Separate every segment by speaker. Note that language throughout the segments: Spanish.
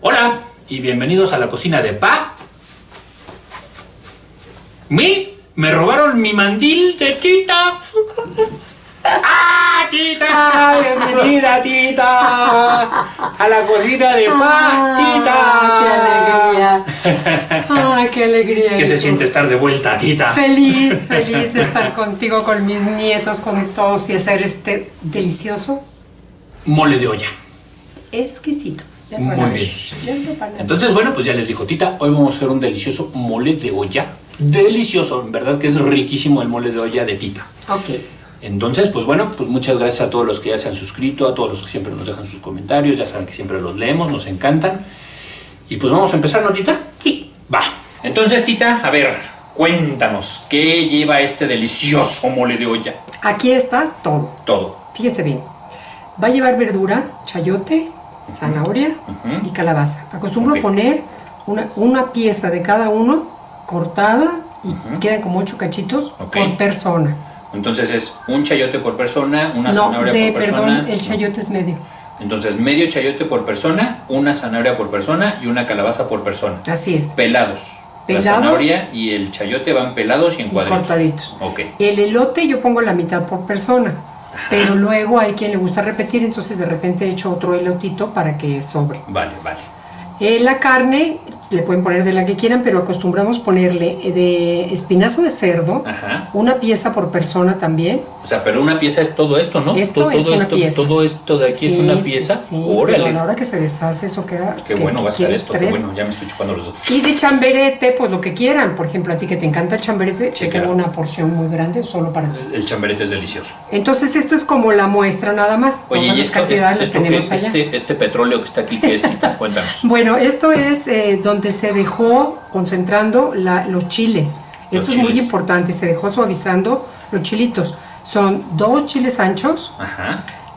Speaker 1: Hola y bienvenidos a la cocina de Pa. Me robaron mi mandil de Tita. ¡Ah, Tita! ¡Bienvenida, Tita! A la cocina de Pa, Tita.
Speaker 2: ¡Qué alegría! ¡Ay, qué alegría!
Speaker 1: ¿Qué se siente estar de vuelta, Tita?
Speaker 2: Feliz de estar contigo, con mis nietos, con todos y hacer este delicioso
Speaker 1: mole de olla.
Speaker 2: Exquisito.
Speaker 1: Muy bien. Entonces, bueno, pues ya les dijo Tita, hoy vamos a hacer un delicioso mole de olla. Delicioso, en verdad que es riquísimo el mole de olla de Tita.
Speaker 2: Ok.
Speaker 1: Entonces, pues bueno, pues muchas gracias a todos los que ya se han suscrito, a todos los que siempre nos dejan sus comentarios, ya saben que siempre los leemos, nos encantan. Y pues vamos a empezar, ¿no, Tita?
Speaker 2: Sí.
Speaker 1: Va. Entonces, Tita, a ver, cuéntanos, ¿qué lleva este delicioso mole de olla?
Speaker 2: Aquí está todo.
Speaker 1: Todo.
Speaker 2: Fíjense bien. Va a llevar verdura, chayote, zanahoria y calabaza. Acostumbro poner una pieza de cada uno cortada y quedan como 8 cachitos por persona.
Speaker 1: Entonces es un chayote por persona, una zanahoria por persona.
Speaker 2: Perdón, el chayote es medio.
Speaker 1: Entonces medio chayote por persona, una zanahoria por persona y una calabaza por persona.
Speaker 2: Así es.
Speaker 1: Pelados. La zanahoria y el chayote van pelados y en cuadritos.
Speaker 2: Cortaditos.
Speaker 1: Ok.
Speaker 2: El elote yo pongo la mitad por persona.
Speaker 1: Ajá.
Speaker 2: Pero luego hay quien le gusta repetir, entonces de repente echo otro elotito para que sobre.
Speaker 1: Vale, vale.
Speaker 2: La carne le pueden poner de la que quieran, pero acostumbramos ponerle de espinazo de cerdo, una pieza por persona también.
Speaker 1: O sea, pero una pieza es todo esto, ¿no?
Speaker 2: Esto es una pieza.
Speaker 1: Todo esto de aquí es una pieza.
Speaker 2: Sí,
Speaker 1: órale.
Speaker 2: pero a la hora que se deshace eso queda.
Speaker 1: Qué bueno va a estar esto, qué bueno, ya me estoy chupando los dos.
Speaker 2: Y de chamberete, pues lo que quieran. Por ejemplo, a ti que te encanta el chamberete,
Speaker 1: sí,
Speaker 2: tengo una porción muy grande solo para ti.
Speaker 1: El chamberete es delicioso.
Speaker 2: Entonces esto es como la muestra nada más.
Speaker 1: Oye,
Speaker 2: todas
Speaker 1: y
Speaker 2: las cantidades las tenemos allá.
Speaker 1: Este petróleo que está aquí, ¿qué es, Tita? Cuéntanos.
Speaker 2: Bueno, esto es donde se dejó concentrando los chiles. Esto es muy importante, se dejó suavizando los chilitos. Son 2 chiles anchos,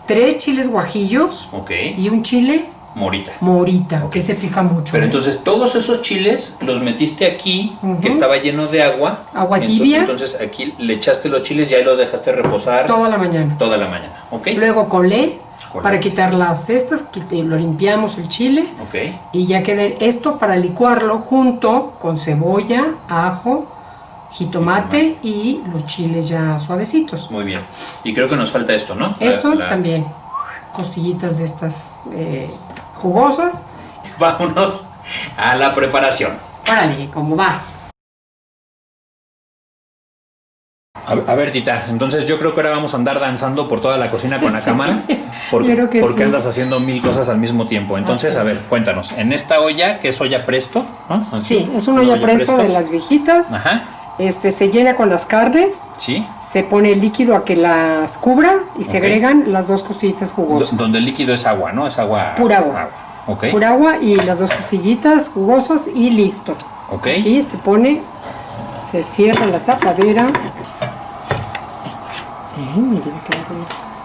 Speaker 2: 3 chiles guajillos y un chile morita, que se pica mucho.
Speaker 1: Pero entonces todos esos chiles los metiste aquí, que estaba lleno de agua.
Speaker 2: Agua tibia.
Speaker 1: Entonces aquí le echaste los chiles y ahí los dejaste reposar.
Speaker 2: Toda la mañana.
Speaker 1: Toda la mañana, ¿ok?
Speaker 2: Luego colé. Para quitar las cestas, lo limpiamos el chile y ya queda esto para licuarlo junto con cebolla, ajo, jitomate y los chiles ya suavecitos.
Speaker 1: Muy bien. Y creo que nos falta esto, ¿no?
Speaker 2: Esto también, costillitas de estas jugosas.
Speaker 1: Vámonos a la preparación.
Speaker 2: Órale, ¿cómo vas?
Speaker 1: A ver, Tita, entonces yo creo que ahora vamos a andar danzando por toda la cocina con la cámara, porque andas haciendo 1000 cosas al mismo tiempo. Entonces, a ver, cuéntanos, en esta olla, que es olla Presto, ¿no?
Speaker 2: Sí, es una olla Presto de las viejitas. Se llena con las carnes, se pone el líquido a que las cubra y se agregan las 2 costillitas jugosas.
Speaker 1: Donde el líquido es agua, ¿no? Es agua.
Speaker 2: Pura agua. Pura agua y las 2 costillitas jugosas y listo. Aquí se pone, se cierra la tapadera.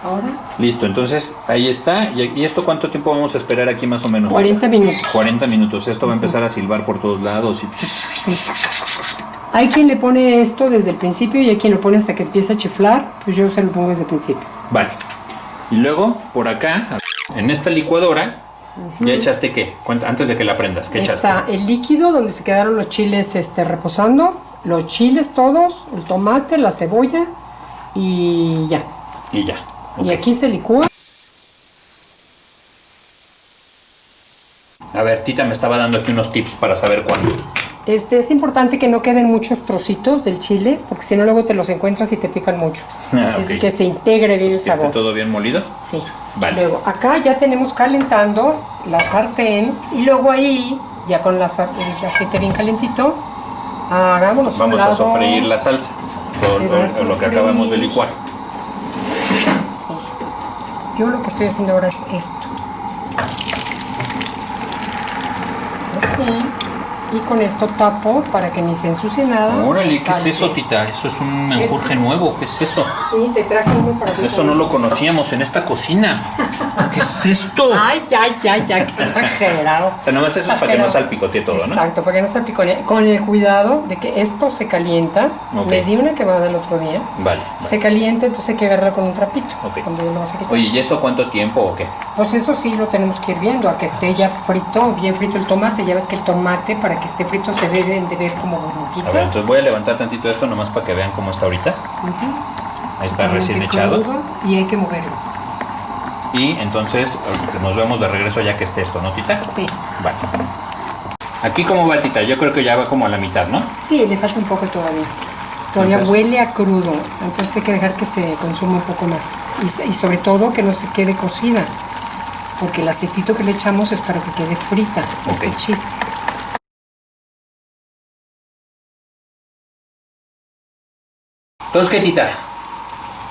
Speaker 2: Ahora.
Speaker 1: Listo, entonces ahí está. ¿Y esto cuánto tiempo vamos a esperar aquí más o menos?
Speaker 2: 40 minutos.
Speaker 1: 40 minutos. Esto va a empezar a silbar por todos lados.
Speaker 2: Hay quien le pone esto desde el principio y hay quien lo pone hasta que empieza a chiflar. Pues yo se lo pongo desde el principio. Vale.
Speaker 1: Y luego, por acá, en esta licuadora, ¿ya echaste qué? Antes de que la prendas, ¿qué echaste?
Speaker 2: Está el líquido donde se quedaron los chiles reposando, los chiles todos, el tomate, la cebolla y ya.
Speaker 1: Y ya.
Speaker 2: Y aquí se licúa.
Speaker 1: A ver, Tita me estaba dando aquí unos tips para saber cuándo.
Speaker 2: Es importante que no queden muchos trocitos del chile, porque si no luego te los encuentras y te pican mucho. Así que se integre bien el sabor.
Speaker 1: ¿Está todo bien molido?
Speaker 2: Sí. Vale. Luego acá ya tenemos calentando la sartén y luego ahí, ya con el aceite bien calentito, vamos
Speaker 1: a sofreír la salsa, con lo que acabamos de licuar.
Speaker 2: Sí. Yo lo que estoy haciendo ahora es esto. Así. Y con esto tapo para que ni se ensucie nada.
Speaker 1: Órale, ¿qué es eso, tita? Eso es un menjurje nuevo, ¿qué es eso?
Speaker 2: Sí, te traje uno para ti.
Speaker 1: Eso no lo conocíamos en esta cocina. ¿Qué es esto?
Speaker 2: Ay, qué exagerado.
Speaker 1: O sea, nada más eso es para que no salpicotee todo, ¿no?
Speaker 2: Exacto, para que no salpicotee. Con el cuidado de que esto se calienta. Me di una quemada el otro día.
Speaker 1: Vale.
Speaker 2: Se calienta, entonces hay que agarrarlo con un trapito. Cuando lo vas a quitar.
Speaker 1: Oye, ¿y eso cuánto tiempo o qué?
Speaker 2: Pues eso sí lo tenemos que ir viendo, a que esté ya frito, bien frito el tomate. Ya ves que el tomate, para que esté frito, se deben de ver como burbujitas.
Speaker 1: A ver, entonces voy a levantar tantito esto nomás para que vean cómo está ahorita. Ahí está recién echado.
Speaker 2: Y hay que moverlo.
Speaker 1: Y entonces nos vemos de regreso ya que esté esto, ¿no, tita?
Speaker 2: Sí.
Speaker 1: Vale. Aquí cómo va, tita, yo creo que ya va como a la mitad, ¿no?
Speaker 2: Sí, le falta un poco todavía. Todavía huele a crudo, entonces hay que dejar que se consuma un poco más. Y sobre todo que no se quede cocida, porque el aceitito que le echamos es para que quede frita, ese chiste.
Speaker 1: Entonces, ¿qué, tita?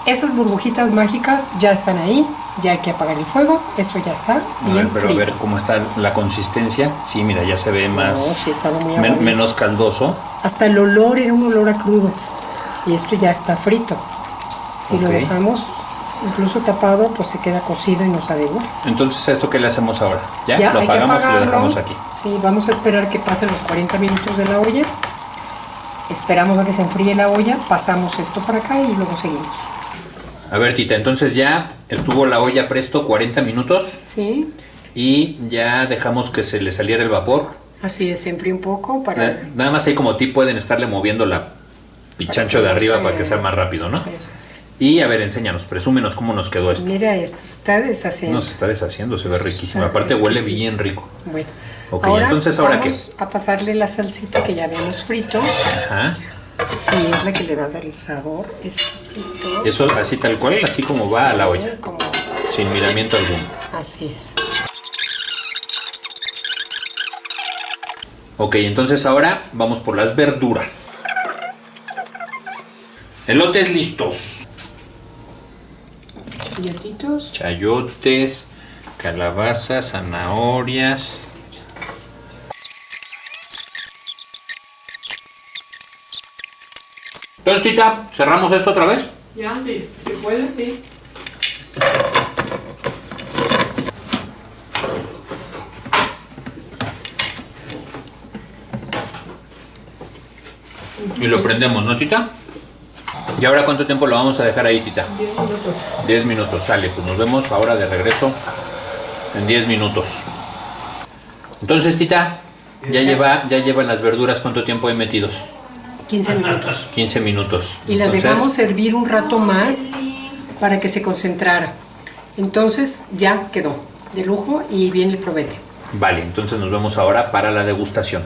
Speaker 2: Esas burbujitas mágicas ya están ahí, ya hay que apagar el fuego, eso ya está bien
Speaker 1: pero
Speaker 2: frito.
Speaker 1: a ver cómo está la consistencia. Sí, mira, ya se ve más,
Speaker 2: sí, estaba muy
Speaker 1: menos caldoso.
Speaker 2: Hasta el olor era un olor a crudo. Y esto ya está frito. Si lo dejamos incluso tapado, pues se queda cocido y no sabe igual.
Speaker 1: Entonces, ¿esto qué le hacemos ahora? ¿Ya? Lo apagamos y lo dejamos aquí.
Speaker 2: Sí, vamos a esperar que pasen los 40 minutos de la olla. Esperamos a que se enfríe la olla, pasamos esto para acá y luego seguimos.
Speaker 1: A ver, tita, entonces ya estuvo la olla presto 40 minutos.
Speaker 2: Sí.
Speaker 1: Y ya dejamos que se le saliera el vapor.
Speaker 2: Así es, se enfríe un poco para...
Speaker 1: Nada más ahí como ti pueden estarle moviendo la pichancho de arriba para que sea más rápido, ¿no?
Speaker 2: Sí.
Speaker 1: Y a ver, enséñanos, presúmenos cómo nos quedó esto.
Speaker 2: Mira esto, se está deshaciendo.
Speaker 1: No, se está deshaciendo, se ve riquísimo. Aparte huele bien rico.
Speaker 2: Bueno.
Speaker 1: Ok, entonces ¿ahora qué?
Speaker 2: Vamos a pasarle la salsita que ya habíamos frito.
Speaker 1: Ajá.
Speaker 2: Y es la que le va a dar el sabor exquisito.
Speaker 1: Eso así tal cual, así como va a la olla. Sin miramiento alguno.
Speaker 2: Así es.
Speaker 1: Ok, entonces ahora vamos por las verduras. Elotes listos.
Speaker 2: Chayotitos.
Speaker 1: Chayotes, calabazas, zanahorias. Entonces, tita, ¿cerramos esto otra vez?
Speaker 2: Ya, si puedes, sí.
Speaker 1: Y lo prendemos, ¿no, tita? ¿Y ahora cuánto tiempo lo vamos a dejar ahí, tita?
Speaker 2: 10 minutos.
Speaker 1: 10 minutos, sale. Pues nos vemos ahora de regreso en 10 minutos. Entonces, tita, ya llevan las verduras, ¿cuánto tiempo hay metidos?
Speaker 2: 15 minutos.
Speaker 1: 15 minutos.
Speaker 2: Y las dejamos servir un rato más para que se concentrara. Entonces ya quedó de lujo y bien le promete.
Speaker 1: Vale, entonces nos vemos ahora para la degustación.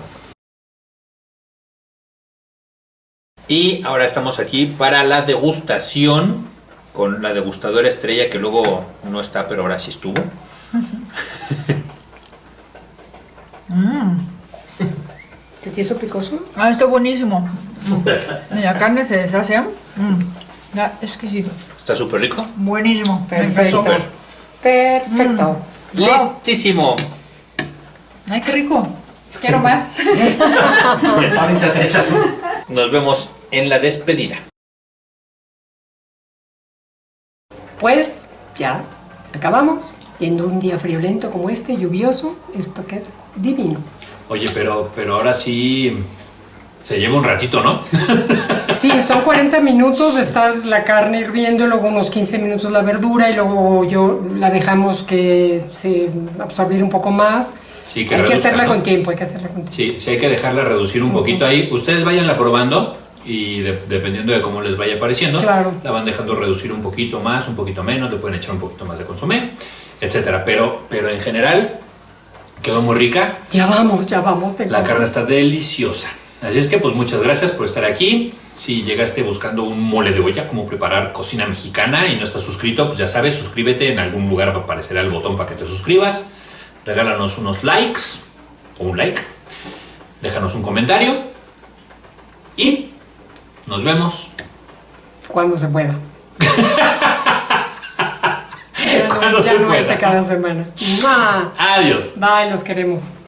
Speaker 1: Y ahora estamos aquí para la degustación con la degustadora estrella que luego no está, pero ahora sí estuvo.
Speaker 2: ¿Te hizo picoso?
Speaker 3: Ah, está buenísimo. La carne se deshace. Está exquisito.
Speaker 1: ¿Está súper rico?
Speaker 3: Buenísimo.
Speaker 2: Perfecto. Perfecto.
Speaker 1: ¡Listísimo!
Speaker 3: Ay, qué rico. Quiero más.
Speaker 1: Ahorita te echas un... Nos vemos en la despedida.
Speaker 2: Pues ya acabamos. Y en un día friolento como este, lluvioso, esto queda divino.
Speaker 1: Oye, pero ahora sí se lleva un ratito, ¿no?
Speaker 2: Sí, son 40 minutos de estar la carne hirviendo, luego unos 15 minutos la verdura y luego la dejamos que se absorbiera un poco más.
Speaker 1: Sí, que
Speaker 2: hay
Speaker 1: reduzca,
Speaker 2: que hacerla, ¿no?,
Speaker 1: con
Speaker 2: tiempo, hay que hacerla con tiempo.
Speaker 1: Sí, hay que dejarla reducir un poquito ahí. Ustedes váyanla probando y dependiendo de cómo les vaya pareciendo,
Speaker 2: claro,
Speaker 1: la van dejando reducir un poquito más, un poquito menos, le pueden echar un poquito más de consomé, etcétera. Pero en general quedó muy rica.
Speaker 2: Ya vamos.
Speaker 1: La carne está deliciosa. Así es que pues muchas gracias por estar aquí. Si llegaste buscando un mole de olla, cómo preparar cocina mexicana y no estás suscrito, pues ya sabes, suscríbete. En algún lugar aparecerá el botón para que te suscribas. Regálanos unos likes o un like. Déjanos un comentario. Y nos vemos
Speaker 2: cuando se pueda.
Speaker 1: Cuando se pueda.
Speaker 2: Cada semana.
Speaker 1: Adiós.
Speaker 2: Bye, los queremos.